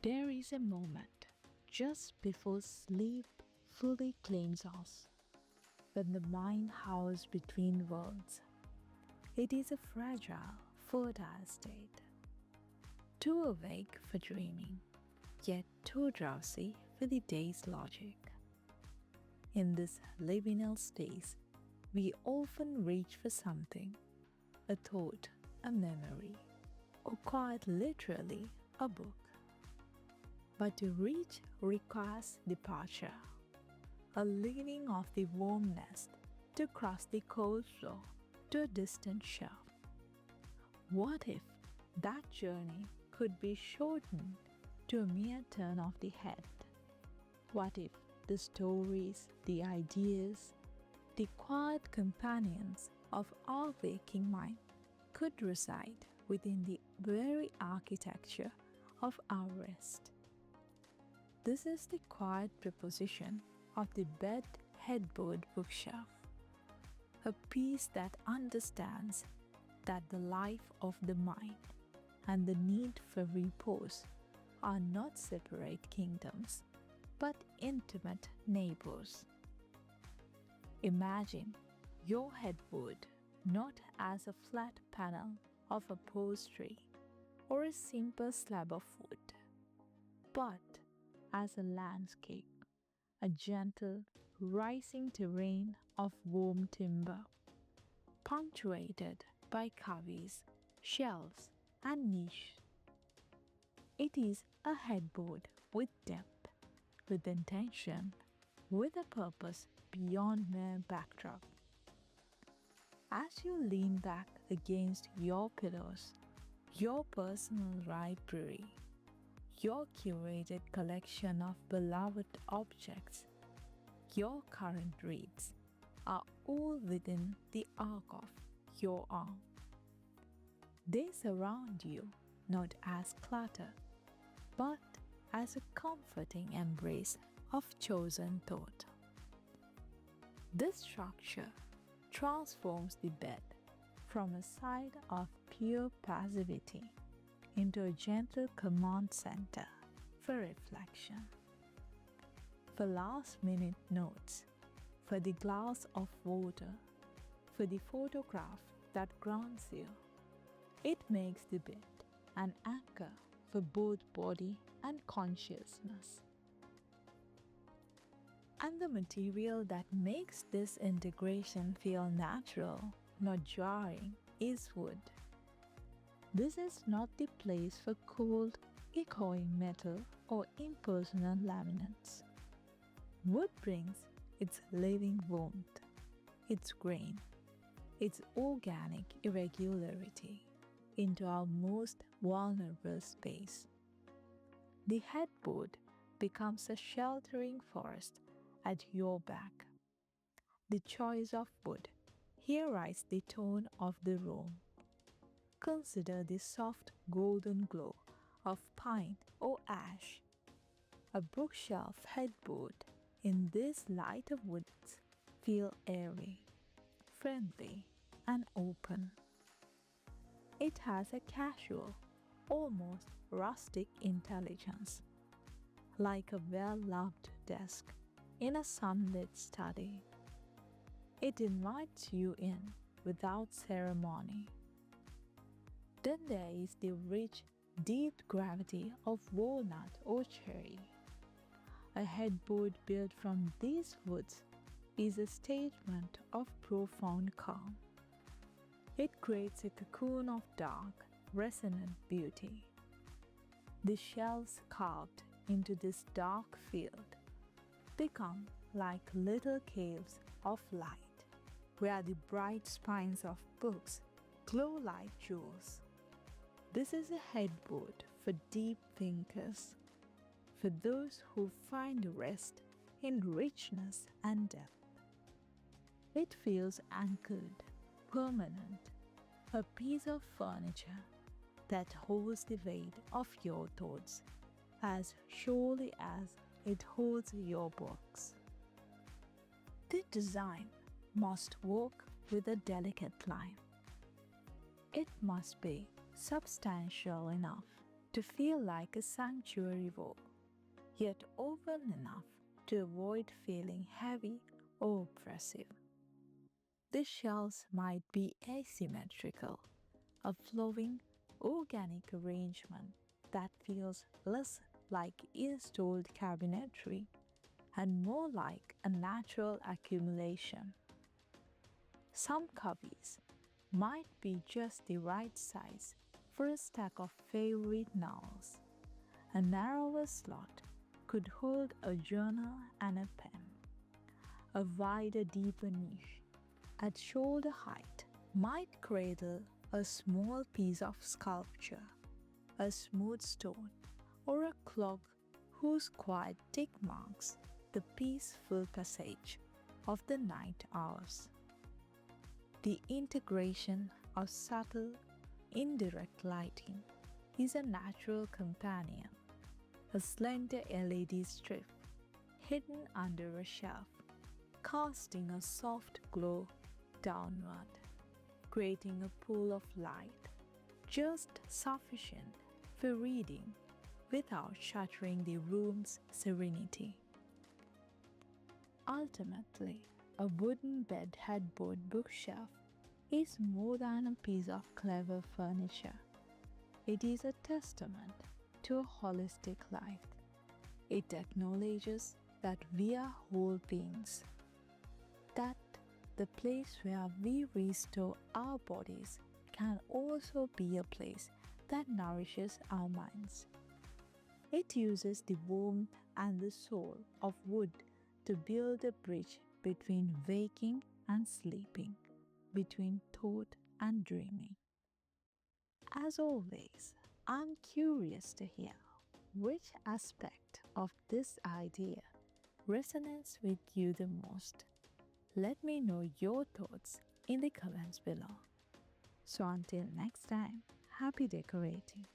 There is a moment just before sleep fully claims us, when the mind hovers between worlds. It is a fragile, fertile state, too awake for dreaming, yet too drowsy for the day's logic. In this liminal space, we often reach for something, a thought, a memory, or quite literally, a book. But to reach requires departure, a leaving of the warm nest to cross the cold floor to a distant shelf. What if that journey could be shortened to a mere turn of the head? What if the stories, the ideas, the quiet companions of our waking mind could reside within the very architecture of our rest? This is the quiet proposition of the bed headboard bookshelf, a piece that understands that the life of the mind and the need for repose are not separate kingdoms, but intimate neighbors. Imagine your headboard not as a flat panel of upholstery or a simple slab of wood, but as a landscape, a gentle, rising terrain of warm timber, punctuated by cubbies, shelves, and niches. It is a headboard with depth, with intention, with a purpose beyond mere backdrop. As you lean back against your pillows, your personal library, your curated collection of beloved objects, your current reads are all within the arc of your arm. They surround you not as clutter, but as a comforting embrace of chosen thought. This structure transforms the bed from a site of pure passivity into a gentle command center for reflection, for last-minute notes, for the glass of water, for the photograph that grounds you. It makes the bed an anchor for both body and consciousness. And the material that makes this integration feel natural, not jarring, is wood. This is not the place for cold, echoing metal or impersonal laminates. Wood brings its living warmth, its grain, its organic irregularity into our most vulnerable space. The headboard becomes a sheltering forest at your back. The choice of wood here writes the tone of the room. Consider the soft golden glow of pine or ash. A bookshelf headboard in this lighter woods feel airy, friendly, and open. It has a casual, almost rustic intelligence, like a well-loved desk in a sunlit study. It invites you in without ceremony. Then there is the rich, deep gravity of walnut or cherry. A headboard built from these woods is a statement of profound calm. It creates a cocoon of dark, resonant beauty. The shelves carved into this dark field become like little caves of light, where the bright spines of books glow like jewels. This is a headboard for deep thinkers, for those who find rest in richness and depth. It feels anchored, permanent, a piece of furniture that holds the weight of your thoughts as surely as it holds your books. The design must walk with a delicate line. It must be substantial enough to feel like a sanctuary wall, yet open enough to avoid feeling heavy or oppressive. The shelves might be asymmetrical, a flowing, organic arrangement that feels less like installed cabinetry and more like a natural accumulation. Some cubbies might be just the right size for a stack of favorite novels. A narrower slot could hold a journal and a pen. A wider, deeper niche at shoulder height might cradle a small piece of sculpture, a smooth stone, or a clock whose quiet tick marks the peaceful passage of the night hours. The integration of subtle, indirect lighting is a natural companion. A slender LED strip hidden under a shelf, casting a soft glow downward, creating a pool of light just sufficient for reading without shattering the room's serenity. Ultimately, a wooden bed headboard bookshelf is more than a piece of clever furniture. It is a testament to a holistic life. It acknowledges that we are whole beings, that the place where we restore our bodies can also be a place that nourishes our minds. It uses the warmth and the soul of wood to build a bridge between waking and sleeping, between thought and dreaming. As always, I'm curious to hear which aspect of this idea resonates with you the most. Let me know your thoughts in the comments below. So until next time, happy decorating.